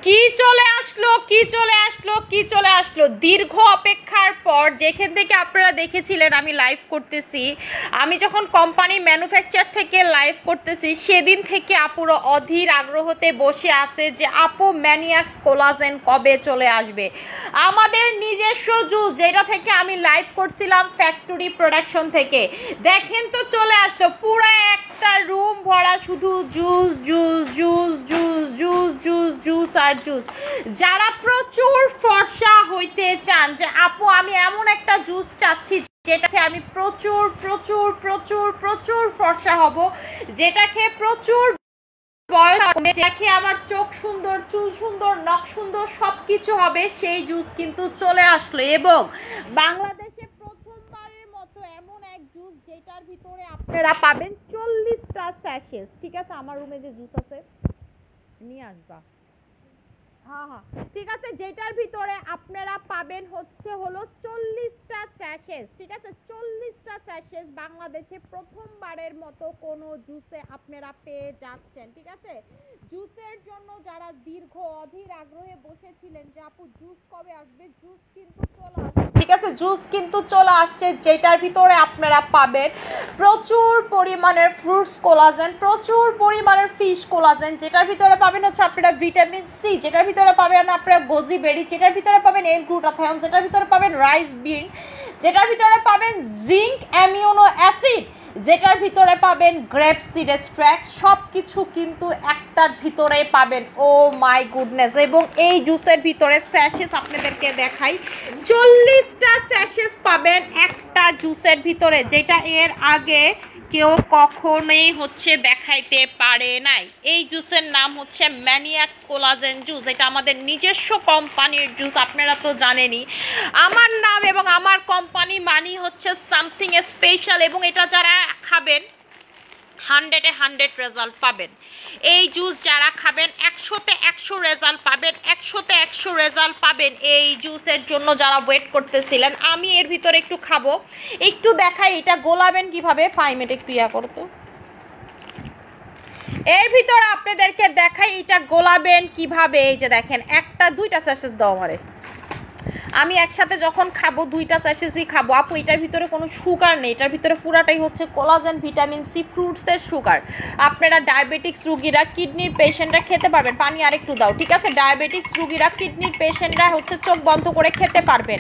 কি চলে আসলো কি চলে আসলো কি চলে আসলো দীর্ঘ অপেক্ষার পর যেখান থেকে আপনারা দেখেছিলেন আমি লাইভ করতেছি, আমি যখন কোম্পানি ম্যানুফ্যাকচার থেকে লাইভ করতেছি সেদিন থেকে আপুরা অধীর আগ্রহতে বসে আছে যে আপু ম্যানিয়াক্স কোলাজেন কবে চলে আসবে। আমাদের নিজস্ব জুস যেটা থেকে আমি লাইভ করছিলাম ফ্যাক্টরি প্রোডাকশন থেকে, দেখেন তো চলে আসলো পুরো একটা রুম ভরা শুধু juice juice juice juice juice juice juice আর জুস। যারা প্রচুর ফর্সা হইতে চান যে আপু আমি এমন একটা জুস চাচ্ছি যেটাকে আমি প্রচুর প্রচুর প্রচুর প্রচুর ফর্সা হব, যেটা খেয়ে প্রচুর বয়স হবে, যেটা খেয়ে আমার চোখ সুন্দর, চুল সুন্দর, নখ সুন্দর, সব কিছু হবে, সেই জুস কিন্তু চলে আসলো। এবং বাংলাদেশে প্রথমবারের মতো এমন এক জুস যেটার ভিতরে আপনারা পাবেন 40টা স্যাশেস। ঠিক আছে, আমার রুমে যে জুস আছে নিয়ে আসবা। হ্যাঁ ঠিক আছে, যেটার ভিতরে আপনারা পাবেন হলো 40টা স্যাশেস। ঠিক আছে, 40টা স্যাশেস বাংলাদেশে প্রথমবারের মতো কোনো জুসে আপনারা পেয়ে যাচ্ছেন। ঠিক আছে, জুসের জন্য যারা দীর্ঘ অধীর আগ্রহে বসেছিলেন যে আপু জুস কবে আসবে, জুস কিন্তু চলে আসছে। ঠিক আছে, জুস কিন্তু চলে আসছে, যেটার ভিতরে আপনারা পাবেন প্রচুর পরিমাণের ফ্রুটস কোলাজেন, প্রচুর পরিমাণের ফিশ কোলাজেন, যেটার ভিতরে পাবেন হচ্ছে আপনারা ভিটামিন সি, যেটার ভিতরে পাবেন আপনারা গোজি বেরি, যেটার ভিতরে পাবেন এল গ্লুটাথিয়ন, যেটার ভিতরে পাবেন রাইস বিন, যেটার ভিতরে পাবেন জিঙ্ক অ্যামিনো অ্যাসিড, যেটার ভিতরে পাবেন গ্রেপ সিড এক্সট্রাক্ট, সব কিছু কিন্তু একটার ভিতরে পাবেন। ও মাই গুডনেস! এবং এই জুসের ভিতরে স্যাশেস আপনাদেরকে দেখাই, 40টা স্যাশেস পাবেন একটা জুসের ভিতরে, যেটা এর আগে কেউ কখনোই দেখাইতে পারে নাই। এই জুসের নাম হচ্ছে ম্যানিয়াক্স কোলাজেন জুস। এটা আমাদের নিজস্ব কোম্পানির জুস, আপনারা তো জানেনই। আমার নাম এবং আমার কোম্পানি মানি হচ্ছে সামথিং স্পেশাল, এবং এটা যারা খাবেন 100-এ 100 রেজাল্ট পাবেন। এই জুস যারা খাবেন 100-তে 100 রেজাল্ট পাবেন, 100-তে 100 রেজাল্ট পাবেন। এই জুসের জন্য যারা ওয়েট করতেছিলেন, আমি এর ভিতরে একটু খাবো, একটু দেখাই এটা গোলাবেন কিভাবে। 5 মিনিট একটু করতো, এর ভিতরে আপনাদেরকে দেখাই এটা গোলাবেন কিভাবে। এই যে দেখেন, একটা 2টা স্যাশেস দাও আমারে, আমি একসাথে যখন খাবো 2টা স্যাশেসই খাবো। আপু এটার ভিতরে কোনো সুগার নেই, এটার ভিতরে পুরাটাই হচ্ছে কোলাজেন, ভিটামিন সি, ফ্রুটসের সুগার। আপনারা ডায়াবেটিক্স রুগীরা, কিডনির পেশেন্টরা খেতে পারবেন। পানি আরেকটু দাও। ঠিক আছে, ডায়াবেটিক্স রুগীরা, কিডনির পেশেন্টরা চোখ বন্ধ করে খেতে পারবেন।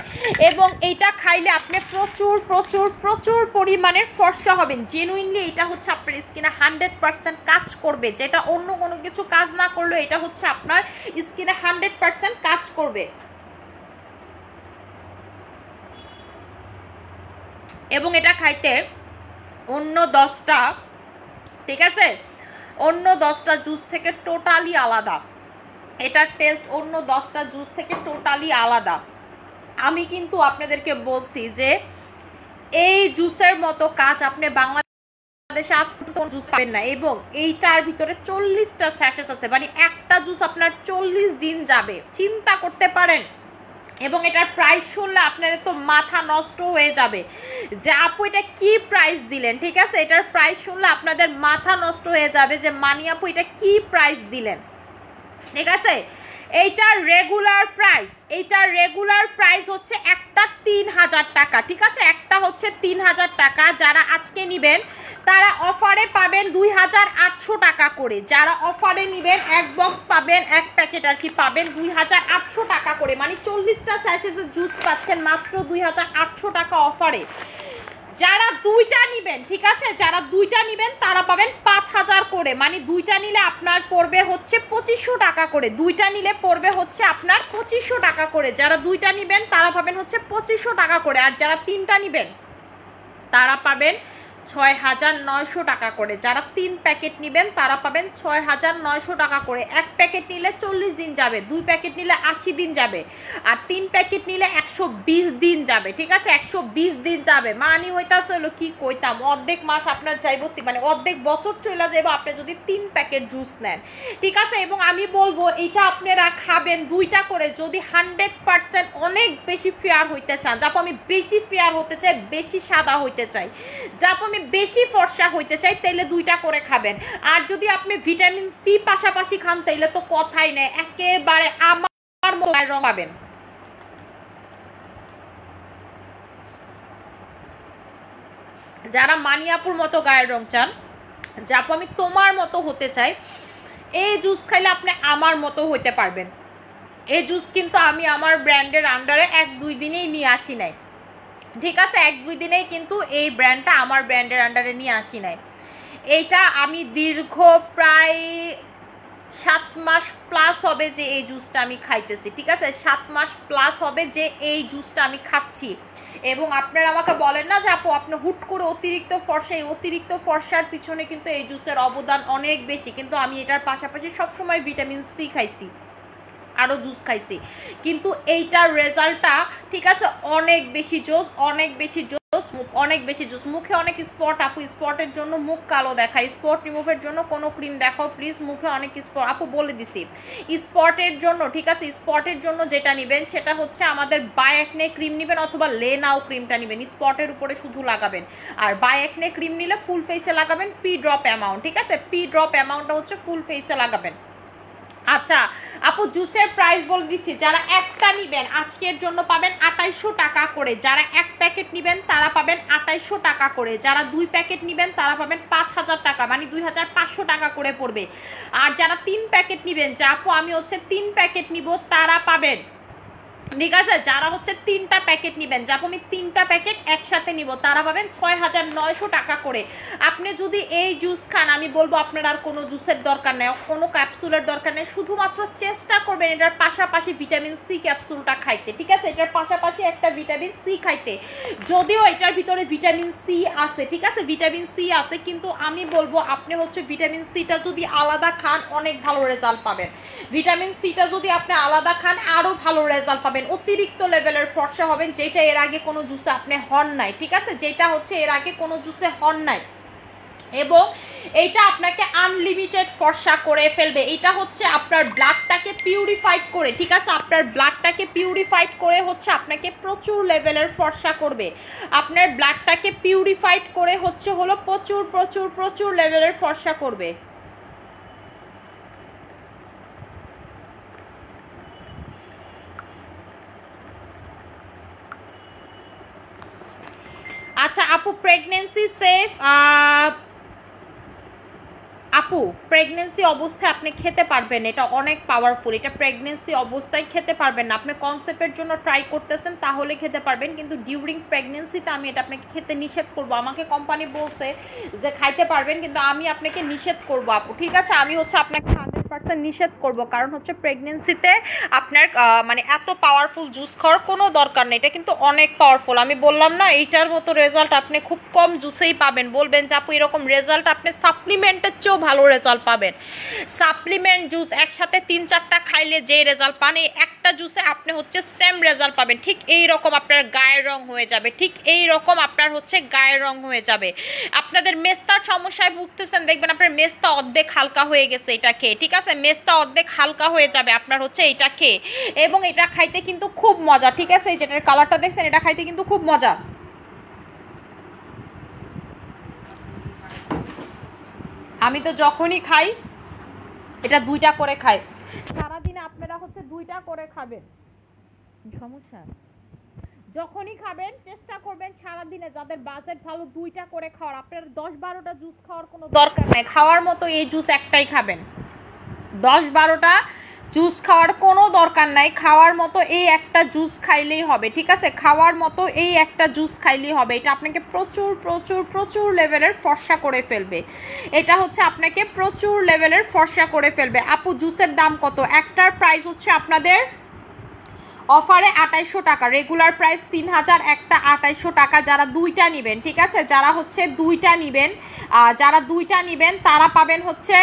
এবং এইটা খাইলে আপনি প্রচুর প্রচুর প্রচুর পরিমাণের ফর্সা হবেন। জেনুইনলি এটা আপনার স্কিনে 100% কাজ করবে, যেটা অন্য কোনো কিছু কাজ না করলেও এটা আপনার স্কিনে 100% কাজ করবে। এবং এটা খাইতে অন্য 10টা, ঠিক আছে, অন্য 10টা জুস থেকে টোটালি আলাদা। এটার টেস্ট অন্য 10টা জুস থেকে টোটালি আলাদা। আমি কিন্তু আপনাদেরকে বলছি যে এই জুসের মতো কাজ আপনি বাংলাদেশে আজ পর্যন্ত জুস পাবেন না। এবং এইটার ভিতরে 40টা স্যাশেস আছে, মানে একটা জুস আপনার 40 দিন যাবে, চিন্তা করতে পারেন। এবং এটার প্রাইস শুনলে আপনাদের তো মাথা নষ্ট হয়ে যাবে যে আপু এটা কি প্রাইস দিলেন। ঠিক আছে, এটার প্রাইস শুনলে আপনাদের মাথা নষ্ট হয়ে যাবে যে মানি আপু এটা কি প্রাইস দিলেন। ঠিক আছে, এইটার রেগুলার প্রাইস হচ্ছে একটা 3000 টাকা। ঠিক আছে, একটা হচ্ছে 3000 টাকা। যারা আজকে নেবেন তারা অফারে পাবেন 2800 টাকা করে। যারা অফারে নেবেন এক বক্স পাবেন, এক প্যাকেট আর কি পাবেন 2800 টাকা করে, মানে 40টা স্যাশেসের জুস পাচ্ছেন মাত্র 2800 টাকা অফারে। যারা 2টা নেবেন, ঠিক আছে, যারা 2টা নেবেন তারা পাবেন 5000 করে, মানে 2টা নিলে আপনার পড়বে 2500 টাকা করে। 2টা নিলে পড়বে আপনার 2500 টাকা করে। যারা 2টা নেবেন তারা পাবেন 2500 টাকা করে। আর যারা 3টা নেবেন তারা পাবেন 6900 টাকা করে। যারা 3 প্যাকেট নেবেন তারা পাবেন 6900 টাকা করে। এক প্যাকেট নিলে 40 দিন যাবে, 2 প্যাকেট নিলে 80 দিন যাবে, আর 3 প্যাকেট নিলে 120 দিন যাবে। ঠিক আছে, 120 দিন যাবে, মানে হইতাছে হলো কি কইতাম, অর্ধেক মাস আপনার যাইব, মানে অর্ধেক বছর চলে যাইব আপনি যদি 3 প্যাকেট জুস নেন। ঠিক আছে, এবং আমি বলবো এটা আপনারা খাবেন 2টা করে যদি 100% অনেক বেশি ফেয়ার হইতে চান। যাপ আমি বেশি ফেয়ার হতে চাই, বেশি সাদা হইতে চাই, যাপ আমি আপনি বেশি ফর্সা হইতে চাই তাইলে 2টা করে খাবেন, আর যদি আপনি ভিটামিন সি পাশাপাশি খান তাইলে তো কথাই নেই, একেবারে আমার গায়ের রং পাবেন। যারা মানিয়াপুর মতো গায়ের রং চান, যে আপু আমি তোমার মতো হতে চাই, এই জুস খাইলে আপনি আমার মতো হইতে পারবেন। এই জুস কিন্তু আমি আমার ব্র্যান্ডের আন্ডারে 1-2 দিনেই নিয়ে আসি নাই, ঠিক আছে? 1-2 দিনেই কিন্তু এই ব্র্যান্ডটা আমার ব্র্যান্ডের আন্ডারে নিয়ে আসি নাই। এইটা আমি দীর্ঘ প্রায় 7 মাস প্লাস হবে যে এই জুসটা আমি খাইতেছি, ঠিক আছে? 7 মাস প্লাস হবে যে এই জুসটা আমি খাচ্ছি। এবং আপনারা আমাকে বলেন না যে আপু আপনি হুট করে অতিরিক্ত ফর্সা, এই অতিরিক্ত ফর্সার পিছনে কিন্তু এই জুসের অবদান অনেক বেশি, কিন্তু আমি এটার পাশাপাশি সবসময় ভিটামিন সি খাইছি, আরও জুস খাইছি, কিন্তু এইটার রেজাল্টটা ঠিক আছে অনেক বেশি জোস, অনেক বেশি জোস, অনেক বেশি জোস। মুখে অনেক স্পট আপু, স্পটের জন্য মুখ কালো দেখায়, স্পট রিমুভের জন্য কোনো ক্রিম দেখাও প্লিজ, মুখে অনেক স্পট আপু বলে দিছি। স্পটের জন্য ঠিক আছে, স্পটের জন্য যেটা নেবেন সেটা হচ্ছে আমাদের বাই অ্যাকনে ক্রিম নেবেন অথবা লেনাও ক্রিমটা নেবেন, স্পটের উপরে শুধু লাগাবেন। আর বাই অ্যাকনে ক্রিম নিলে ফুল ফেসে লাগাবেন পি ড্রপ অ্যামাউন্ট, ঠিক আছে? পি ড্রপ অ্যামাউন্টটা হচ্ছে ফুল ফেসে লাগাবেন। আচ্ছা আপু জুসের প্রাইস বলে দিচ্ছি, যারা একটা নিবেন আজকের জন্য পাবেন 2800 টাকা করে, যারা 1 প্যাকেট নিবেন তারা পাবেন 2800 টাকা করে, যারা 2 প্যাকেট নিবেন তারা পাবেন 5000 টাকা, মানে 2500 টাকা করে পড়বে। আর যারা 3 প্যাকেট নিবেন, যে আপু আমি হচ্ছে 3 প্যাকেট নিব, তারা পাবেন, ঠিক আছে? যারা হচ্ছে 3টা প্যাকেট নেবেন, যা আমি 3টা প্যাকেট একসাথে নিব, তারা পাবেন 6900 টাকা করে। আপনি যদি এই জুস খান, আমি বলবো আপনার আর কোনো জুসের দরকার নেই, কোনো ক্যাপসুলের দরকার নেই, শুধুমাত্র চেষ্টা করবেন এটার পাশাপাশি ভিটামিন সি ক্যাপসুলটা খাইতে, ঠিক আছে? এটার পাশাপাশি একটা ভিটামিন সি খাইতে, যদিও এটার ভিতরে ভিটামিন সি আছে, ঠিক আছে? ভিটামিন সি আছে, কিন্তু আমি বলবো আপনি হচ্ছে ভিটামিন সিটা যদি আলাদা খান অনেক ভালো রেজাল্ট পাবেন, ভিটামিন সিটা যদি আপনি আলাদা খান আরও ভালো রেজাল্ট পাবেন, অতিরিক্ত লেভেলের ফর্সা হবেন, যেটা এর আগে কোনো জুসে আপনি হন নাই, ঠিক আছে? যেটা হচ্ছে এর আগে কোনো জুসে হন নাই, এবং এইটা আপনাকে আনলিমিটেড ফর্সা করে ফেলবে। এটা হচ্ছে আপনার ব্লাডটাকে পিউরিফাইড করে, ঠিক আছে? আপনার ব্লাডটাকে পিউরিফাইড করে হচ্ছে আপনাকে প্রচুর লেভেলের ফর্সা করবে, আপনার ব্লাডটাকে পিউরিফাইড করে হচ্ছে হলো প্রচুর প্রচুর প্রচুর লেভেলের ফর্সা করবে। আচ্ছা আপু প্রেগনেন্সি সেফ, আপু প্রেগনেন্সি অবস্থায় আপনি খেতে পারবেন, এটা অনেক পাওয়ারফুল, এটা প্রেগনেন্সি অবস্থায় খেতে পারবেন না, আপনি কনসেপ্টের জন্য ট্রাই করতেছেন তাহলে খেতে পারবেন, কিন্তু ডিউরিং প্রেগনেন্সিতে আমি এটা আপনাকে খেতে নিষেধ করব। আমাকে কোম্পানি বলছে যে খাইতে পারবেন, কিন্তু আমি আপনাকে নিষেধ করব আপু, ঠিক আছে? আমি হচ্ছে আপনাকে 100% নিষেধ করব, কারণ হচ্ছে প্রেগনেন্সিতে আপনার মানে এত পাওয়ারফুল জুস খাওয়ার কোনো দরকার নেই, এটা কিন্তু অনেক পাওয়ারফুল। আমি বললাম না এইটার মতো রেজাল্ট আপনি খুব কম জুসেই পাবেন, বলবেন যে আপু এরকম রেজাল্ট আপনি সাপ্লিমেন্টের চেয়েও ভালো রেজাল্ট পাবেন। সাপ্লিমেন্ট জুস একসাথে 3-4টা খাইলে যে রেজাল্ট পান, এই একটা জুসে আপনি হচ্ছে সেম রেজাল্ট পাবেন, ঠিক এই রকম আপনার গায়ের রং হয়ে যাবে, ঠিক এই রকম আপনার হচ্ছে গায়ের রং হয়ে যাবে। আপনাদের মেস্তার সমস্যায় ভুগতেছেন, দেখবেন আপনার মেস্তা অর্ধেক হালকা হয়ে গেছে এটা খেয়ে, ঠিক আছে? মেস্তা অর্ধেক হালকা হয়ে যাবে আপনার হচ্ছে এটা খেয়ে, এবং এটা খাইতে কিন্তু খুব মজা, ঠিক আছে? এই যেটার কালারটা দেখছেন, এটা খাইতে কিন্তু খুব মজা। আমি তো যখনই খাই এটা 2টা করে খাই, সারাদিনে আপনারা হচ্ছে 2টা করে খাবেন, সমস্যা যখনই খাবেন চেষ্টা করবেন সারাদিনে যাদের বাজেট ভালো 2টা করে খাওয়ার, আপনার 10-12টা জুস খাওয়ার কোনো দরকার নেই, খাওয়ার মতো এই জুস একটাই খাবেন, 10-12টা জুস খাওয়ার কোনো দরকার নাই, খাওয়ার মতো এই একটা জুস খাইলেই হবে, ঠিক আছে? খাওয়ার মতো এই একটা জুস খাইলেই হবে, এটা আপনাকে প্রচুর প্রচুর প্রচুর লেভেলের ফর্সা করে ফেলবে, এটা হচ্ছে আপনাকে প্রচুর লেভেলের ফর্সা করে ফেলবে। আপু জুসের দাম কত? একটার প্রাইস হচ্ছে আপনাদের অফারে 2800 টাকা, রেগুলার প্রাইস 3000, একটা 2800 টাকা, যারা 2টা নেবেন, ঠিক আছে? যারা হচ্ছে 2টা নেবেন, যারা 2টা নেবেন তারা পাবেন হচ্ছে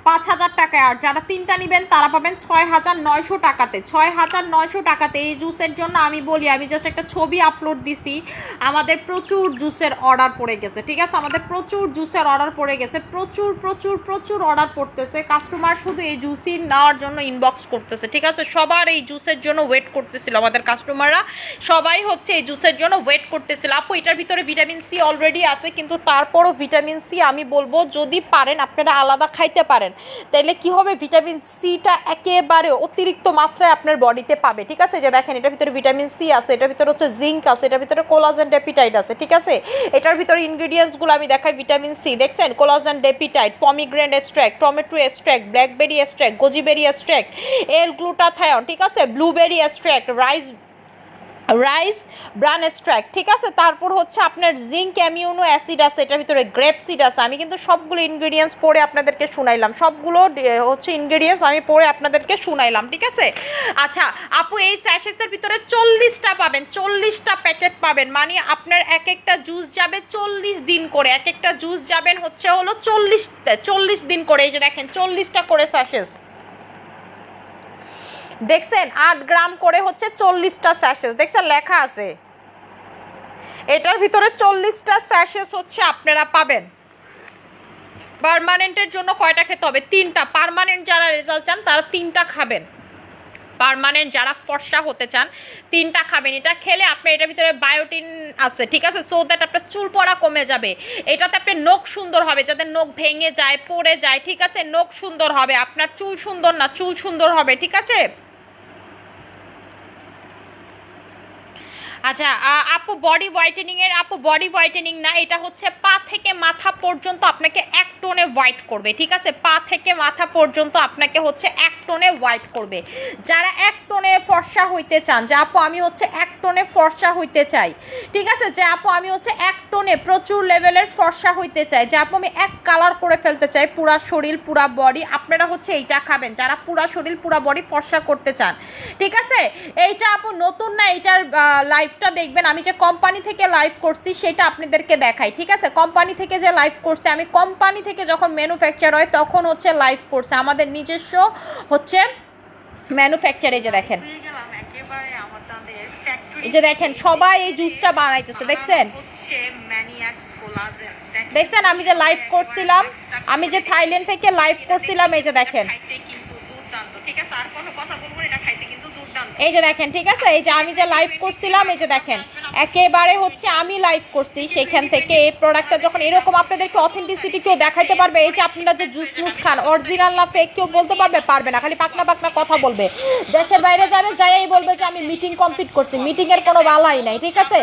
5,000 টাকায়। আর যারা 3টা নেবেন তারা পাবেন 6,900 টাকাতে। 6,900 টাকাতে এই জুসের জন্য আমি বলি, আমি জাস্ট একটা ছবি আপলোড দিছি, আমাদের প্রচুর জুসের অর্ডার পড়ে গেছে, ঠিক আছে? আমাদের প্রচুর জুসের অর্ডার পড়ে গেছে, প্রচুর প্রচুর প্রচুর অর্ডার পড়তেছে। কাস্টমার শুধু এই জুসই নেওয়ার জন্য ইনবক্স করতেছে, ঠিক আছে? সবার এই জুসের জন্য ওয়েট করতেছিল, আমাদের কাস্টমাররা সবাই হচ্ছে এই জুসের জন্য ওয়েট করতেছিল। আপু এটার ভিতরে ভিটামিন সি অলরেডি আছে, কিন্তু তারপরও ভিটামিন সি আমি বলবো যদি পারেন আপনারা আলাদা খাইতে পারেন, তাইলে কি হবে, ভিটামিন সিটা একেবারে অতিরিক্ত মাত্রায় আপনার বডিতে পাবে, ঠিক আছে? যে দেখেন এটার ভিতরে ভিটামিন সি আছে, এটার ভিতরে হচ্ছে জিঙ্ক আছে, এটার ভিতরে কোলাজেন ডেপিটাইড আছে, ঠিক আছে? এটার ভিতরে ইনগ্রিডিয়েন্টসগুলো আমি দেখাই। ভিটামিন সি দেখছেন, collagen peptide, pomegranate extract, tomato extract, blackberry extract, goji berry extract, L glutathione, ঠিক আছে? Blueberry extract, rice bran extract, ঠিক আছে? তারপর হচ্ছে আপনার জিঙ্ক অ্যামিউনো অ্যাসিড আছে, এটার ভিতরে গ্রেপ সিড আছে। আমি কিন্তু সবগুলো ইনগ্রিডিয়েন্টস পড়ে আপনাদেরকে শুনাইলাম, সবগুলো হচ্ছে ইনগ্রিডিয়েন্টস আমি পড়ে আপনাদেরকে শুনাইলাম, ঠিক আছে? আচ্ছা আপু এই স্যাশেসের ভিতরে 40টা পাবেন, 40টা প্যাকেট পাবেন, মানে আপনার এক একটা জুস যাবে 40 দিন করে, এক একটা জুস যাবেন হচ্ছে হলো 40 দিন করে। এই যে দেখেন 40টা করে স্যাশেস দেখছেন, 8 গ্রাম করে হচ্ছে 40টা স্যাশেস, দেখছেন লেখা আছে এটার ভিতরে 40টা স্যাশেস হচ্ছে আপনারা পাবেন। পার্মানেন্টের জন্য কয়টা খেতে হবে? 3টা। পার্মানেন্ট যারা রেজাল্ট চান তারা 3টা খাবেন, পার্মানেন্ট যারা ফর্সা হতে চান 3টা খাবেন। এটা খেলে আপনার এটার ভিতরে বায়োটিন আছে, ঠিক আছে? সো দ্যাট আপনার চুল পড়া কমে যাবে, এটাতে আপনার নখ সুন্দর হবে, যাদের নখ ভেঙে যায় পড়ে যায়, ঠিক আছে? নখ সুন্দর হবে, আপনার চুল সুন্দর না, চুল সুন্দর হবে, ঠিক আছে? আচ্ছা আপু বডি হোয়াইটেনিং না, এটা হচ্ছে পা থেকে মাথা পর্যন্ত আপনাকে এক টোনে হোয়াইট করবে, ঠিক আছে? পা থেকে মাথা পর্যন্ত আপনাকে হচ্ছে এক টোনে হোয়াইট করবে। যারা এক টোনে ফর্সা হইতে চান, যে আপু আমি হচ্ছে এক টোনে ফর্সা হইতে চাই, ঠিক আছে? যে আপু আমি হচ্ছে এক টোনে প্রচুর লেভেলের ফর্সা হইতে চাই, যে আপু আমি এক কালার করে ফেলতে চাই পুরা শরীর পুরা বডি, আপনারা হচ্ছে এইটা খাবেন যারা পুরা শরীর পুরা বডি ফর্সা করতে চান, ঠিক আছে? এইটা আপু নতুন না, এইটার লাইভটা দেখবেন, আমি যে কোম্পানি থেকে লাইভ করছি সেটা আপনাদেরকে দেখাই, ঠিক আছে? কোম্পানি থেকে যে লাইভ করছে, আমি কোম্পানি থেকে যখন ম্যানুফ্যাকচার হয় তখন হচ্ছে লাইভ করছে, আমাদের নিজস্ব হচ্ছে ম্যানুফ্যাকচার। এই যে দেখেন, এই যে দেখেন সবাই এই জুসটা বানাইতেছে, দেখছেন দেখছেন আমি যে লাইভ করছিলাম, আমি যে থাইল্যান্ড থেকে লাইভ করছিলাম, এই যে দেখেন, ঠিক আছে? আর কোনো কথা বলবো না, এটা খাইতে কিন্তু দুর্দান্ত, এই যে দেখেন, ঠিক আছে? এই যে আমি যে লাইভ করছিলাম, এই যে দেখেন একেবারে হচ্ছে আমি লাইভ করছি সেখান থেকে এই প্রোডাক্টটা যখন এরকম আপনাদেরকে অথেন্টিসিটি কেউ দেখাইতে পারবে, এই যে আপনারা যে জুস মুস খান অরিজিনাল না ফেক কেউ বলতে পারবে না, খালি পাকনা পাকনা কথা বলবে, দেশের বাইরে যাবে যাই বলবে যে আমি মিটিং কমপ্লিট করছি, মিটিংয়ের কোনো বালাই নাই, ঠিক আছে?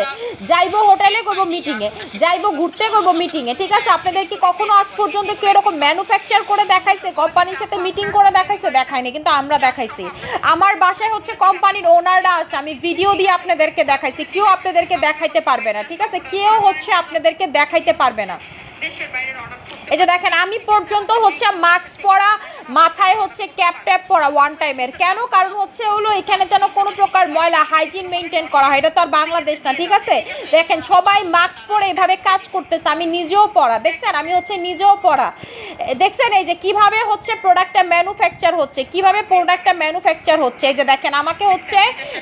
যাইবো হোটেলে করবো মিটিংয়ে, যাইবো ঘুরতে করবো মিটিংয়ে, ঠিক আছে? আপনাদের কি কখনো আজ পর্যন্ত কেউ এরকম ম্যানুফ্যাকচার করে দেখাইছে, কোম্পানির সাথে মিটিং করে দেখাইছে? দেখায়নি, কিন্তু আমরা দেখাইছি। আমার বাসায় হচ্ছে কোম্পানির ওনাররা আছে, আমি ভিডিও দিয়ে আপনাদেরকে দেখাইছি, কেউ আপনাদেরকে দেখাইতে পারবে না, ঠিক আছে? কেউ হচ্ছে আপনাদেরকে দেখাইতে পারবে না। এই যে দেখেন আমি পর্যন্ত হচ্ছে মাস্ক পরা, মাথায় হচ্ছে ক্যাপ ট্যাপ পরা ওয়ান টাইমের, কেন? কারণ হচ্ছে হলো এখানে যেন কোনো প্রকার ময়লা হাইজিন মেনটেন করা হয়, এটা তো আর বাংলাদেশ না, ঠিক আছে? দেখেন সবাই মাস্ক পরে এভাবে কাজ করতেছে, আমি নিজেও পরা, দেখছেন আমি হচ্ছে নিজেও পরা, দেখছেন? এই যে কিভাবে হচ্ছে প্রোডাক্টটা ম্যানুফ্যাকচার হচ্ছে, কিভাবে প্রোডাক্টটা ম্যানুফ্যাকচার হচ্ছে, এই যে দেখেন আমাকে হচ্ছে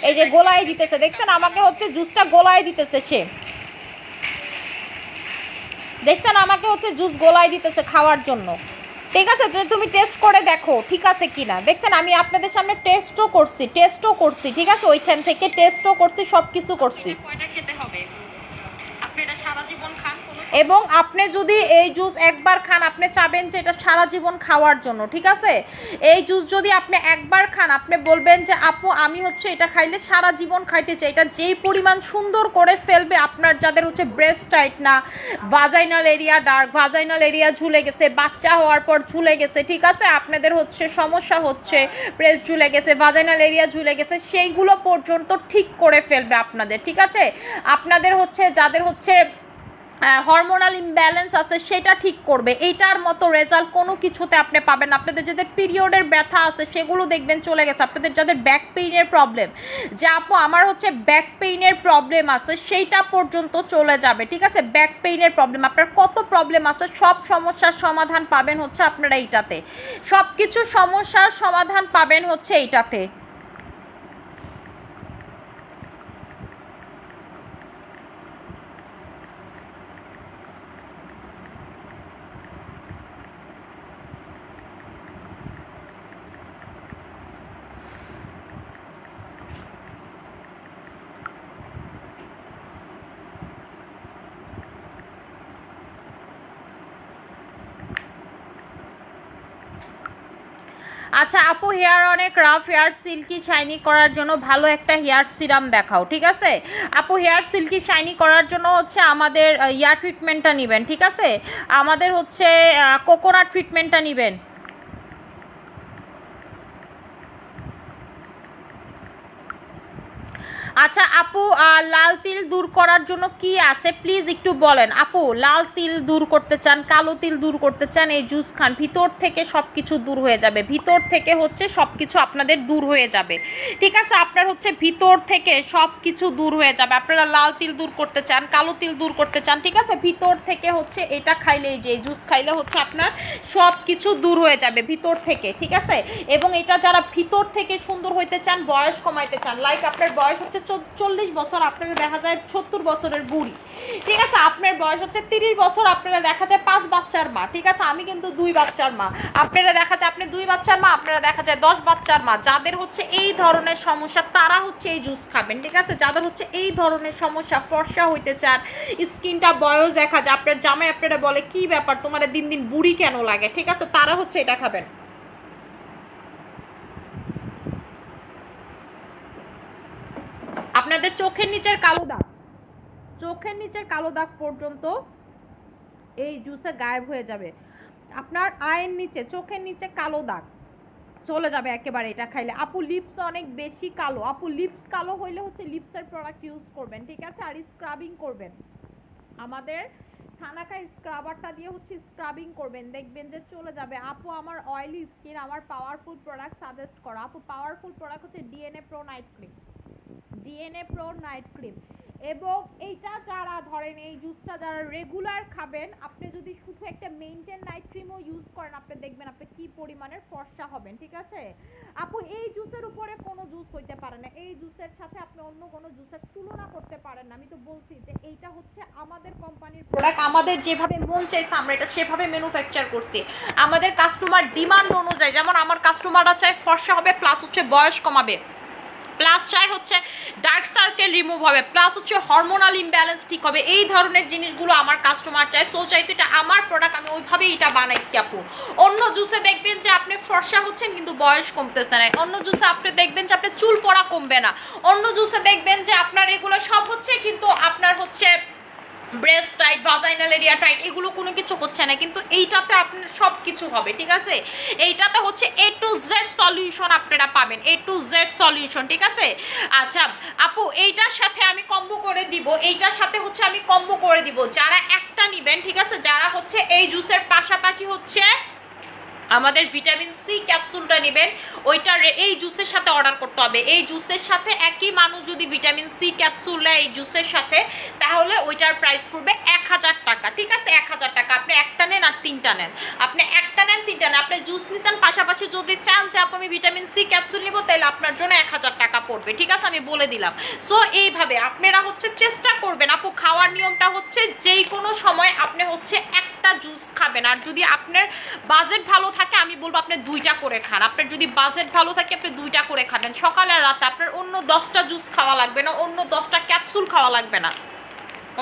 এই যে গোলায় দিতেছে, দেখছেন আমাকে হচ্ছে জুসটা গোলায় দিতেছে, সে দেখছেন আমাকে হচ্ছে জুস গোলায় দিতেছে খাওয়ার জন্য, ঠিক আছে? যে তুমি টেস্ট করে দেখো ঠিক আছে কিনা, দেখছেন আমি আপনাদের সামনে টেস্টও করছি, ঠিক আছে? ওইখান থেকে টেস্টও করছি, সব কিছু করছি। খেতে হবে আপনি এটা সারা জীবন খান, এবং আপনি যদি এই জুস একবার খান আপনি চাবেন যে এটা সারা জীবন খাওয়ার জন্য, ঠিক আছে? এই জুস যদি আপনি একবার খান আপনি বলবেন যে আপু আমি হচ্ছে এটা খাইলে সারা জীবন খাইতে চাই। এটা যেই পরিমাণ সুন্দর করে ফেলবে আপনার যাদের হচ্ছে ব্রেস্ট টাইট না, ভাজাইনাল এরিয়া ডার্ক, ভাজাইনাল এরিয়া ঝুলে গেছে, বাচ্চা হওয়ার পর ঝুলে গেছে, ঠিক আছে? আপনাদের হচ্ছে সমস্যা হচ্ছে ব্রেস্ট ঝুলে গেছে, ভাজাইনাল এরিয়া ঝুলে গেছে, সেইগুলো পর্যন্ত ঠিক করে ফেলবে আপনাদের, ঠিক আছে? আপনাদের হচ্ছে যাদের হচ্ছে হরমোনাল ইমব্যালেন্স আছে সেটা ঠিক করবে। এইটার মতো রেজাল্ট কোনো কিছুতে আপনি পাবেন না। আপনাদের যাদের পিরিয়ডের ব্যথা আছে সেগুলো দেখবেন চলে গেছে। আপনাদের যাদের ব্যাক পেইনের প্রবলেম, যে আপু আমার হচ্ছে ব্যাক পেইনের প্রবলেম আছে, সেইটা পর্যন্ত চলে যাবে, ঠিক আছে। ব্যাক পেইনের প্রবলেম, আপনার কত প্রবলেম আছে সব সমস্যার সমাধান পাবেন হচ্ছে আপনারা এইটাতে, সব কিছু সমস্যার সমাধান পাবেন হচ্ছে এইটাতে। আচ্ছা আপু, হেয়ার অনেক রাফ, হেয়ার সিল্কি শাইনি করার জন্য ভালো একটা হেয়ার সিরাম দেখাও, ঠিক আছে আপু। হেয়ার সিল্কি শাইনি করার জন্য হচ্ছে আমাদের ইয়ার ট্রিটমেন্টটা নেবেন, ঠিক আছে। আমাদের হচ্ছে কোকোনাট ট্রিটমেন্টটা নেবেন। আচ্ছা আপু, লাল তিল দূর করার জন্য কি আছে প্লিজ একটু বলেন। আপু লাল তিল দূর করতে চান, কালো তিল দূর করতে চান, এই জুস খান, ভিতর থেকে সব কিছু দূর হয়ে যাবে। ভিতর থেকে হচ্ছে সব কিছু আপনাদের দূর হয়ে যাবে, ঠিক আছে। আপনার হচ্ছে ভিতর থেকে সব কিছু দূর হয়ে যাবে। আপনারা লাল তিল দূর করতে চান, কালো তিল দূর করতে চান, ঠিক আছে। ভিতর থেকে হচ্ছে এটা খাইলে, এই যে জুস খাইলে হচ্ছে আপনার সব কিছু দূর হয়ে যাবে ভিতর থেকে, ঠিক আছে। এবং এটা যারা ভিতর থেকে সুন্দর হইতে চান, বয়স কমাইতে চান, লাইক আপনার বয়স হচ্ছে 40 বছর, আপনারা দেখা যায় 70 বছরের বুড়ি, ঠিক আছে। আপনার বয়স হচ্ছে 30 বছর, আপনারা দেখা যায় 5 বাচ্চার মা, ঠিক আছে। আমি কিন্তু 2 বাচ্চার মা, আপনারা দেখা যায় আপনি 2 বাচ্চার মা, আপনারা দেখা যায় 10 বাচ্চার মা। যাদের হচ্ছে এই ধরনের সমস্যা তারা হচ্ছে এই জুস খাবেন, ঠিক আছে। যাদের হচ্ছে এই ধরনের সমস্যা, ফর্সা হইতে চান, স্কিনটা বয়স দেখা যায়, আপনার জামাই আপনারা বলে কি ব্যাপার তোমার দিন দিন বুড়ি কেন লাগে, ঠিক আছে, তারা হচ্ছে এটা খাবেন। আপনাদের চোখের নিচের কালো দাগ, চোখের নিচের কালো দাগ পর্যন্ত এই জুসে গায়েব হয়ে যাবে। আপনার আয়ের নিচে, চোখের নিচে কালো দাগ চলে যাবে একেবারে এটা খাইলে। আপু লিপস অনেক বেশি কালো, আপু লিপস কালো হইলে হচ্ছে লিপসের প্রোডাক্ট ইউজ করবেন, ঠিক আছে। আর স্ক্রাবিং করবেন, আমাদের থানাকা স্ক্রাবারটা দিয়ে হচ্ছে স্ক্রাবিং করবেন, দেখবেন যে চলে যাবে। আপু আমার অয়েলি স্কিন, আমার পাওয়ারফুল প্রোডাক্ট সাজেস্ট করো। আপু পাওয়ারফুল প্রোডাক্ট হচ্ছে DNA pro night cream, DNA pro night cream. এবং এইটা যারা ধরেন এই জুসটা যারা রেগুলার খাবেন, আপনি যদি শুধু একটা মেইনটেইন নাইট ক্রিমও ইউজ করেন, আপনি দেখবেন আপনি কি পরিমাণের ফর্সা হবেন, ঠিক আছে। আপু এই জুসের উপরে কোনো জুস হইতে পারে না, এই জুসের সাথে আপনি অন্য কোনো জুসের তুলনা করতে পারেন না। আমি তো বলছি যে এইটা হচ্ছে আমাদের কোম্পানির প্রোডাক্ট, আমাদের যেভাবে মন চাইছে আমরা এটা সেভাবে ম্যানুফ্যাকচার করছি, আমাদের কাস্টমার ডিমান্ড অনুযায়ী। যেমন আমার কাস্টমাররা চায় ফর্সা হবে, প্লাস হচ্ছে বয়স কমাবে, প্লাস চাই হচ্ছে ডার্ক সার্কেল রিমুভ হবে, প্লাস হচ্ছে হরমোনাল ইমব্যালেন্স ঠিক হবে। এই ধরনের জিনিসগুলো আমার কাস্টমার চায়, সো চাইতে এটা আমার প্রোডাক্ট, আমি ওইভাবেই এটা বানাইছি আপু। অন্য জুসে দেখবেন যে আপনি ফর্সা হচ্ছেন কিন্তু বয়স কমতেছে না, অন্য জুসে আপনি দেখবেন যে আপনার চুল পড়া কমবে না, অন্য জুসে দেখবেন যে আপনার এগুলো সব হচ্ছে কিন্তু আপনার হচ্ছে ব্রেস্ট টাইট, ভাজাইনাল এরিয়া টাইট, এগুলো কোনো কিছু হচ্ছে না, কিন্তু এইটাতে আপনার সব কিছু হবে, ঠিক আছে। এইটাতে হচ্ছে A to Z সলিউশন আপনারা পাবেন, A to Z সলিউশন, ঠিক আছে। আচ্ছা আপু এইটার সাথে আমি কম্বো করে দিব, এইটার সাথে হচ্ছে আমি কম্বো করে দিব, যারা একটা নেবেন, ঠিক আছে, যারা হচ্ছে এই জুসের পাশাপাশি হচ্ছে আমাদের ভিটামিন সি ক্যাপসুলটা নেবেন, ওইটা এই জুসের সাথে অর্ডার করতে হবে। এই জুসের সাথে একই মানুষ যদি ভিটামিন সি ক্যাপসুল নেয় এই জুসের সাথে, তাহলে ওইটার প্রাইস পড়বে 1000 টাকা, ঠিক আছে। 1000 টাকা। আপনি একটা নেন আর তিনটা নেন, আপনি একটা নেন তিনটা নেন, আপনি জুস নিছেন পাশাপাশি যদি চান যে আপু আমি ভিটামিন সি ক্যাপসুল নিব, তাহলে আপনার জন্য 1000 টাকা পড়বে, ঠিক আছে, আমি বলে দিলাম। সো এইভাবে আপনারা হচ্ছে চেষ্টা করবেন। আপু খাওয়ার নিয়মটা হচ্ছে যেই কোনো সময় আপনি হচ্ছে একটা জুস খাবেন, আর যদি আপনার বাজেট ভালো থাকে আমি বলবো আপনি 2টা করে খান। আপনার যদি বাজেট ভালো থাকে আপনি 2টা করে খাবেন, সকালে আর রাতে। আপনার অন্য 10টা জুস খাওয়া লাগবে না, অন্য 10টা ক্যাপসুল খাওয়া লাগবে না,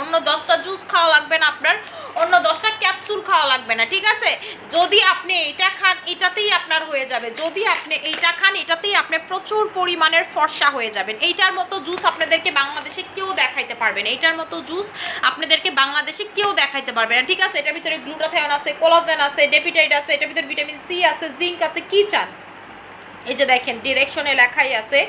অন্য 10টা জুস খাওয়া লাগবে না, আপনার অন্য 10টা ক্যাপসুল খাওয়া লাগবে না, ঠিক আছে। যদি আপনি এটা খান এটাতেই আপনার হয়ে যাবে, যদি আপনি এইটা খান এটাতেই আপনি প্রচুর পরিমাণের ফর্সা হয়ে যাবেন। এইটার মতো জুস আপনাদেরকে বাংলাদেশে কেউ দেখাইতে পারবে না, এইটার মতো জুস আপনাদেরকে বাংলাদেশে কেউ দেখাইতে পারবে না, ঠিক আছে। এটার ভিতরে গ্লুটাথায়ন আছে, কোলাজেন আছে, ডেপিটাইড আছে, এটার ভিতরে ভিটামিন সি আছে, জিঙ্ক আছে, কি চান এই যে দেখেন ডিরেকশনে লেখাই আছে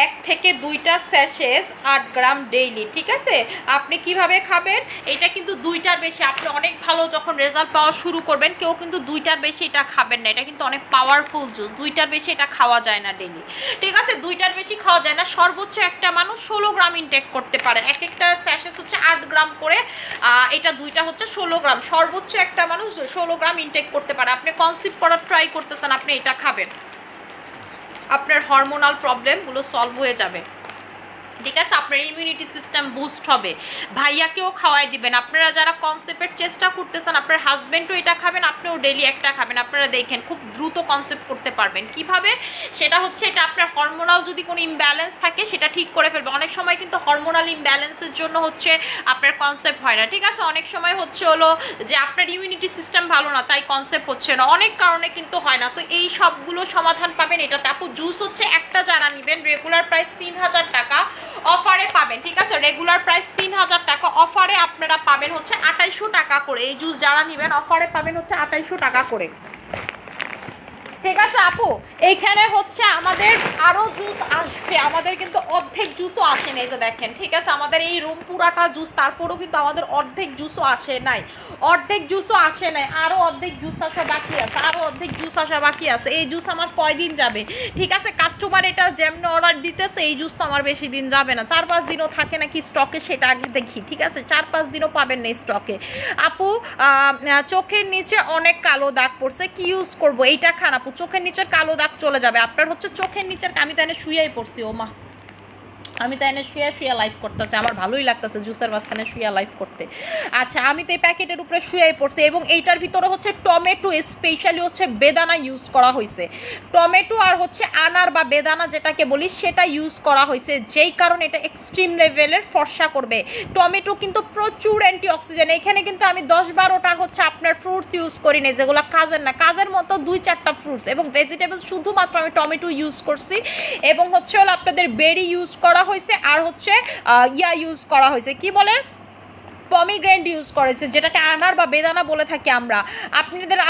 1 থেকে 2টা স্যাশেস 8 গ্রাম ডেইলি, ঠিক আছে। আপনি কিভাবে খাবেন, এটা কিন্তু 2টার বেশি, আপনি অনেক ভালো যখন রেজাল্ট পাওয়া শুরু করবেন, কেউ কিন্তু 2টার বেশি এটা খাবেন না। এটা কিন্তু অনেক পাওয়ারফুল জুস, 2টার বেশি এটা খাওয়া যায় না ডেইলি, ঠিক আছে। 2টার বেশি খাওয়া যায় না। সর্বোচ্চ একটা মানুষ 16 গ্রাম ইনটেক করতে পারে। এক একটা স্যাশেস হচ্ছে 8 গ্রাম করে, এটা 2টা হচ্ছে 16 গ্রাম। সর্বোচ্চ একটা মানুষ 16 গ্রাম ইনটেক করতে পারে। আপনি কনসিভ করার ট্রাই করতেছেন, আপনি এটা খাবেন, আপনার হরমোনাল প্রবলেমগুলো সলভ হয়ে যাবে, ঠিক আছে। আপনার ইমিউনিটি সিস্টেম বুস্ট হবে। ভাইয়াকেও খাওয়াই দিবেন। আপনারা যারা কনসেপ্টের চেষ্টা করতেছেন, আপনার হাজব্যান্ডও এটা খাবেন, আপনিও ডেইলি একটা খাবেন। আপনারা দেখেন খুব দ্রুত কনসেপ্ট করতে পারবেন। কিভাবে, সেটা হচ্ছে এটা আপনার হরমোনাল যদি কোনো ইমব্যালেন্স থাকে সেটা ঠিক করে ফেলবে। অনেক সময় কিন্তু হরমোনাল ইমব্যালেন্সের জন্য হচ্ছে আপনার কনসেপ্ট হয় না, ঠিক আছে। অনেক সময় হচ্ছে হলো যে আপনার ইমিউনিটি সিস্টেম ভালো না, তাই কনসেপ্ট হচ্ছে না, অনেক কারণে কিন্তু হয় না। তো এই সবগুলো সমাধান পাবেন এটাতে। আপু জুস হচ্ছে একটা যারা নেবেন রেগুলার প্রাইস 3000 টাকা, অফারে পাবেন, ঠিক আছে। রেগুলার প্রাইস 3000 টাকা, অফারে আপনারা পাবেন হচ্ছে 2800 টাকা করে। এই জুস যারা নেবেন অফারে পাবেন হচ্ছে 2800 টাকা করে, ঠিক আছে আপু। এইখানে হচ্ছে আমাদের আরো জুস আসবে, আমাদের কিন্তু অর্ধেক জুসও আসে নাই, যে দেখেন, ঠিক আছে। আমাদের এই রুম পুরাটা জুস, তারপরেও কিন্তু আমাদের অর্ধেক জুসও আসে নাই, অর্ধেক জুসও আসে নাই। আরো অর্ধেক জুস আসা বাকি আছে, আরো অর্ধেক জুস আসা বাকি আছে। এই জুস আমার কয়দিন যাবে, ঠিক আছে। কাস্টমার এটা যেমন অর্ডার দিতেছে, এই জুস তো আমার বেশি দিন যাবে না, 4-5 দিনও থাকে নাকি স্টকে সেটা আগে দেখি, ঠিক আছে। 4-5 দিনও পাবেন না স্টকে। আপু চোখের নিচে অনেক কালো দাগ পড়ছে, কি ইউজ করবো? এইটা খান আপু, চোখের নিচের কালো দাগ চলে যাবে আপনার। হচ্ছে চোখের নিচের, আমি তাই শুয়েই পড়ছি, ও মা, আমি তাই শুয়ে লাইভ করতেছি, আমার ভালোই লাগতেছে জুসের মাঝখানে শুয়ে লাইভ করতে। আচ্ছা, আমি তো এই প্যাকেটের উপরে শুয়েই পড়ছি, এবং এইটার ভিতরে হচ্ছে টমেটো, স্পেশালি হচ্ছে বেদানা ইউজ করা হয়েছে। টমেটো আর হচ্ছে আনার বা বেদানা যেটাকে বলি, সেটা ইউজ করা হয়েছে, যেই কারণে এটা এক্সট্রিম লেভেলের ফর্সা করবে। টমেটো কিন্তু প্রচুর অ্যান্টি অক্সিডেন্ট। এখানে কিন্তু আমি 10-12টা হচ্ছে আপনার ফ্রুটস ইউজ করি না, যেগুলো কাজের না, কাজের মতো 2-4টা ফ্রুটস এবং ভেজিটেবল, শুধুমাত্র আমি টমেটো ইউজ করছি, এবং হচ্ছে হলো আপনাদের বেরি ইউজ করা হয়েছে, আর হচ্ছে ইউজ করা হয়েছে, কি বলে, পমিগ্রেন্ট ইউজ করেছে, যেটাকে আনার বা বেদানা বলে থাকি আমরা।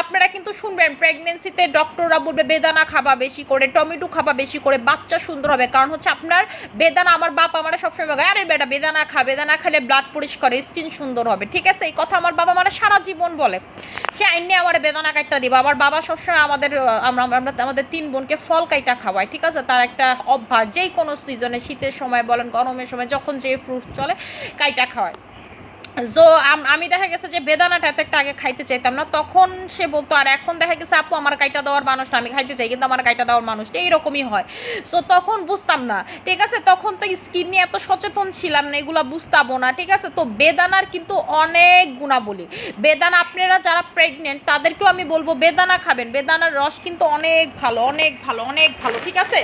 আপনারা কিন্তু শুনবেন প্রেগনেন্সিতে ডক্টররা বলবে বেদানা খাবা বেশি করে, টমেটো খাবা বেশি করে, বাচ্চা সুন্দর হবে। কারণ হচ্ছে আপনার বেদানা, আমার বাপ আমরা সবসময় বলে, আরে বেটা বেদানা খা, বেদানা খেলে ব্লাড পরিষ্কার, স্কিন সুন্দর হবে, ঠিক আছে। এই কথা আমার বাবা মানে সারা জীবন বলে। সে আইনে আমার বেদানা কাইটা দিব। আমার বাবা সবসময় আমাদের 3 বোনকে ফল কাইটা খাওয়ায়, ঠিক আছে। তার একটা অভ্যাস, যেই কোনো সিজনে, শীতের সময় বলেন, গরমের সময়, যখন যে ফ্রুট চলে কাইটা খাওয়ায়। সো আমি দেখা গেছে যে বেদানাটা এত একটা আগে খাইতে চাইতাম না, তখন সে বলতো, আর এখন দেখা গেছে আপু আমার কাইটা দেওয়ার মানুষটা, আমি খাইতে চাই কিন্তু আমার কাইটা দেওয়ার মানুষটা এইরকমই হয়। সো তখন বুঝতাম না, ঠিক আছে। তখন তো স্কিন নিয়ে এত সচেতন ছিলাম না, এগুলো বুঝতামও না, ঠিক আছে। তো বেদানার কিন্তু অনেক গুণাবলী। বেদানা, আপনারা যারা প্রেগনেন্ট তাদেরকেও আমি বলবো বেদানা খাবেন। বেদানার রস কিন্তু অনেক ভালো, অনেক ভালো, অনেক ভালো, ঠিক আছে।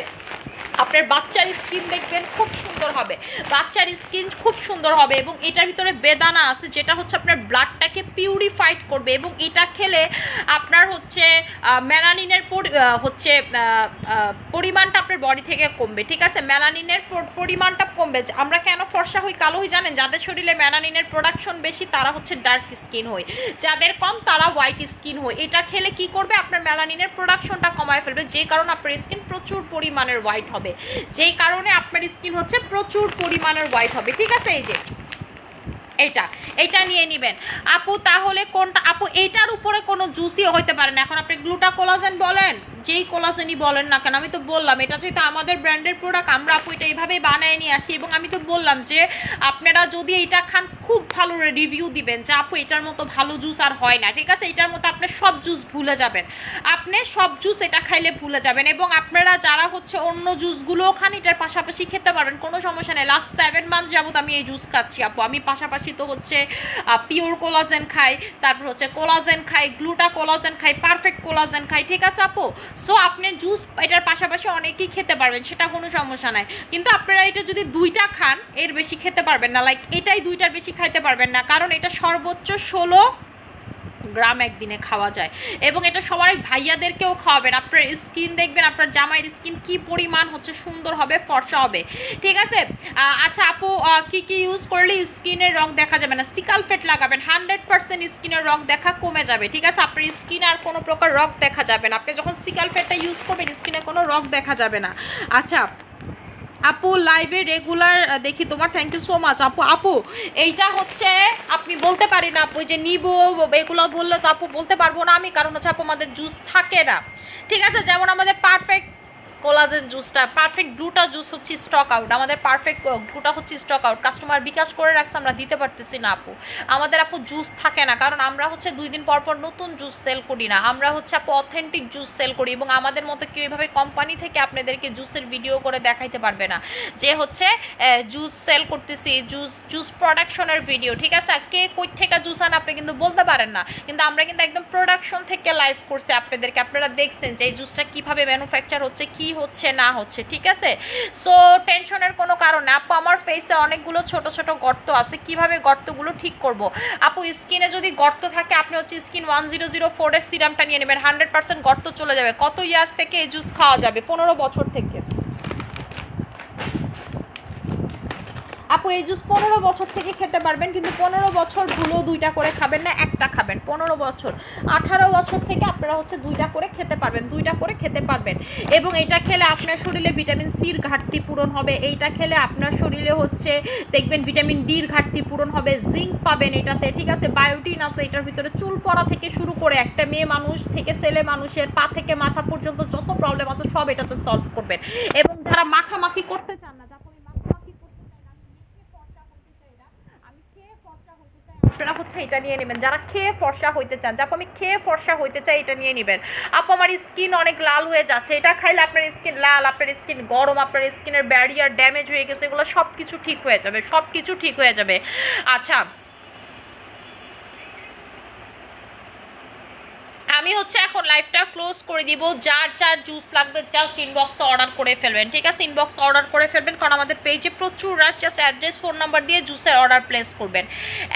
আপনার বাচ্চার স্কিন দেখবেন খুব সুন্দর হবে, বাচ্চার স্কিন খুব সুন্দর হবে। এবং এটার ভিতরে বেদানা আছে, যেটা হচ্ছে আপনার ব্লাডটাকে পিউরিফাইড করবে, এবং এটা খেলে আপনার হচ্ছে মেলানিনের হচ্ছে পরিমাণটা আপনার বডি থেকে কমবে, ঠিক আছে। মেলানিনের পরিমাণটা কমবে। আমরা কেন ফর্সা হই, কালো হই জানেন? যাদের শরীরে মেলানিনের প্রোডাকশন বেশি তারা হচ্ছে ডার্ক স্কিন হয়, যাদের কম তারা হোয়াইট স্কিন হয়। এটা খেলে কি করবে, আপনার মেলানিনের প্রোডাকশনটা কমায় ফেলবে, যেই কারণে আপনার স্কিন প্রচুর পরিমাণের হোয়াইট হবে, যেই কারণে আপনার স্কিন হচ্ছে প্রচুর পরিমাণের হোয়াইট হবে, ঠিক আছে। এই যে এইটা নিয়ে নেবেন আপু। তাহলে কোনটা আপু? এইটার উপরে কোনো জুসই হইতে পারে না। এখন আপনি গ্লুটা কোলাজেন বলেন, যেই কোলাজেনই বলেন না কেন, আমি তো বললাম এটা যেহেতু আমাদের ব্র্যান্ডের প্রোডাক্ট, আমরা আপু এটা এইভাবেই বানিয়ে নিয়ে আসি। এবং আমি তো বললাম যে আপনারা যদি এইটা খান খুব ভালো রিভিউ দিবেন যে আপু এটার মতো ভালো জুস আর হয় না, ঠিক আছে। এটার মতো আপনি সব জুস ভুলে যাবেন, আপনি সব জুস এটা খাইলে ভুলে যাবেন। এবং আপনারা যারা হচ্ছে অন্য জুসগুলোও খান, এটার পাশাপাশি খেতে পারবেন, কোনো সমস্যা নেই। লাস্ট 7 মান্থ যাবত আমি এই জুস খাচ্ছি আপু। আমি পাশাপাশি তো হচ্ছে পিওর কোলাজেন খাই, তারপর হচ্ছে কোলাজেন খাই, গ্লুটা কোলাজেন খাই, পারফেক্ট কোলাজেন খাই, ঠিক আছে আপু। সো আপনি জুস এটার পাশাপাশি অনেকেই খেতে পারবেন, সেটা কোনো সমস্যা নাই। কিন্তু আপনারা এটা যদি 2টা খান, এর বেশি খেতে পারবেন না, লাইক এটাই 2টার বেশি খাইতে পারবেন না, কারণ এটা সর্বোচ্চ 16 গ্রাম একদিনে খাওয়া যায়। এবং এটা সবার ভাইয়াদেরকেও খাওয়াবেন, আপনার স্কিন দেখবেন আপনার জামাইয়ের স্কিন কি পরিমাণ হচ্ছে সুন্দর হবে, ফর্সা হবে, ঠিক আছে। আচ্ছা আপু, কি কি ইউজ করলে স্কিনের রং দেখা যাবে না? সিকালফেট লাগাবেন, 100% স্কিনের রং দেখা কমে যাবে, ঠিক আছে। আপনার স্কিনে আর কোনো প্রকার রং দেখা যাবে না, আপনি যখন সিকালফেটটা ইউজ করবেন স্কিনে কোনো রং দেখা যাবে না। আচ্ছা আপু, লাইভে রেগুলার দেখি তোমার, থ্যাংক ইউ সো মাচ আপু। আপু এইটা হচ্ছে আপনি বলতে পারি না আপু যে নিব, এগুলো বললে তো আপু বলতে পারবো না আমি, কারণ হচ্ছে আপু আমাদের জুস থাকে না, ঠিক আছে। যেমন আমাদের পারফেক্ট কোলাজেন জুসটা, পারফেক্ট গ্লুটা জুস হচ্ছে স্টক আউট, আমাদের পারফেক্ট গ্লুটা হচ্ছে স্টক আউট, কাস্টমার বিকাশ করে রাখছে, আমরা দিতে পারতেছি না আপু। আমাদের আপু জুস থাকে না, কারণ আমরা হচ্ছে 2 দিন পর পর নতুন জুস সেল করি না, আমরা হচ্ছে আপু অথেন্টিক জুস সেল করি। এবং আমাদের মতো কেউ এইভাবে কোম্পানি থেকে আপনাদেরকে জুসের ভিডিও করে দেখাইতে পারবে না যে হচ্ছে জুস সেল করতেছি, জুস প্রোডাকশনের ভিডিও, ঠিক আছে। কে কই থেকে জুস আন আপনি কিন্তু বলতে পারেন না, কিন্তু আমরা কিন্তু একদম প্রোডাকশন থেকে লাইভ করছি আপনাদেরকে, আপনারা দেখছেন যে এই জুসটা কীভাবে ম্যানুফ্যাকচার হচ্ছে, কি হচ্ছে না হচ্ছে, ঠিক আছে। সো টেনশনের কোনো কারণ না আপু। আমার ফেসে অনেকগুলো ছোট ছোট গর্ত আছে, কিভাবে গর্তগুলো ঠিক করব আপু? স্কিনে যদি গর্ত থাকে আপনি হচ্ছে স্কিন 1004 এর সিরামটা নিয়ে নেবেন, 100% গর্ত চলে যাবে। কত ইয়ার্স থেকে এই জুস খাওয়া যাবে? 15 বছর থেকে আপু এই জুস 15 বছর থেকে খেতে পারবেন, কিন্তু 15 বছর ভুলেও 2টা করে খাবেন না, একটা খাবেন। 15 বছর 18 বছর থেকে আপনারা হচ্ছে 2টা করে খেতে পারবেন, 2টা করে খেতে পারবেন। এবং এটা খেলে আপনার শরীরে ভিটামিন সির ঘাটতি পূরণ হবে, এইটা খেলে আপনার শরীরে হচ্ছে দেখবেন ভিটামিন ডির ঘাটতি পূরণ হবে, জিঙ্ক পাবেন এটাতে, ঠিক আছে। বায়োটিন আছে এটার ভিতরে, চুল পড়া থেকে শুরু করে একটা মেয়ে মানুষ থেকে ছেলে মানুষের পা থেকে মাথা পর্যন্ত যত প্রবলেম আছে সব এটাতে সলভ করবেন। এবং যারা মাখামাখি করতে চান না, আপনারা হচ্ছে এটা নিয়ে নেবেন, যারা খেয়ে ফর্সা হইতে চান, যাপু আমি খেয়ে ফর্সা হইতে চাই এটা নিয়ে নেবেন। আপু আমার স্কিন অনেক লাল হয়ে যাচ্ছে, এটা খাইলে আপনার স্কিন লাল, আপনার স্কিন গরম, আপনার স্কিনের ব্যারিয়ার ড্যামেজ হয়ে গেছে, এগুলো সব কিছু ঠিক হয়ে যাবে, সব কিছু ঠিক হয়ে যাবে। আচ্ছা আমি হচ্ছে এখন লাইভটা ক্লোজ করে দিব। যার যার জুস লাগবে জাস্ট ইনবক্সে অর্ডার করে ফেলবেন, ঠিক আছে। ইনবক্সে অর্ডার করে ফেলবেন, কারণ আমাদের পেজে প্রচুর রাশ, জাস্ট অ্যাড্রেস ফোন নাম্বার দিয়ে জুসের অর্ডার প্লেস করবেন,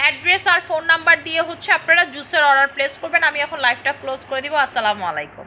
অ্যাড্রেস আর ফোন নাম্বার দিয়ে হচ্ছে আপনারা জুসের অর্ডার প্লেস করবেন। আমি এখন লাইভটা ক্লোজ করে দিব। আসসালামু আলাইকুম।